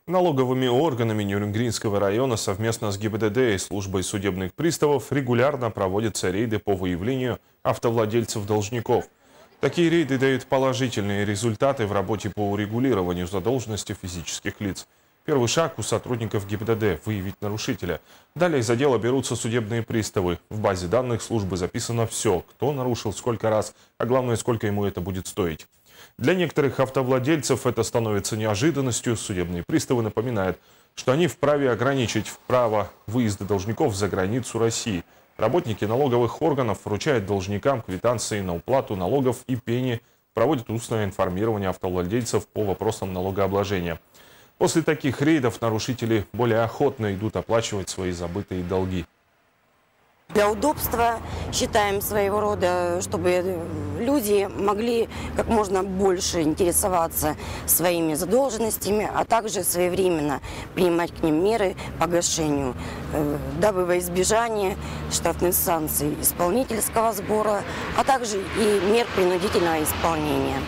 Налоговыми органами Нюрнбергского района совместно с ГИБДД и службой судебных приставов регулярно проводятся рейды по выявлению автовладельцев-должников. Такие рейды дают положительные результаты в работе по урегулированию задолженности физических лиц. Первый шаг у сотрудников ГИБДД – выявить нарушителя. Далее за дело берутся судебные приставы. В базе данных службы записано все, кто нарушил, сколько раз, а главное, сколько ему это будет стоить. Для некоторых автовладельцев это становится неожиданностью. Судебные приставы напоминают, что они вправе ограничить право выезда должников за границу России. Работники налоговых органов вручают должникам квитанции на уплату налогов и пени, проводят устное информирование автовладельцев по вопросам налогообложения. После таких рейдов нарушители более охотно идут оплачивать свои забытые долги. Для удобства считаем своего рода, чтобы люди могли как можно больше интересоваться своими задолженностями, а также своевременно принимать к ним меры по гашению, дабы во избежание штрафных санкций исполнительского сбора, а также и мер принудительного исполнения.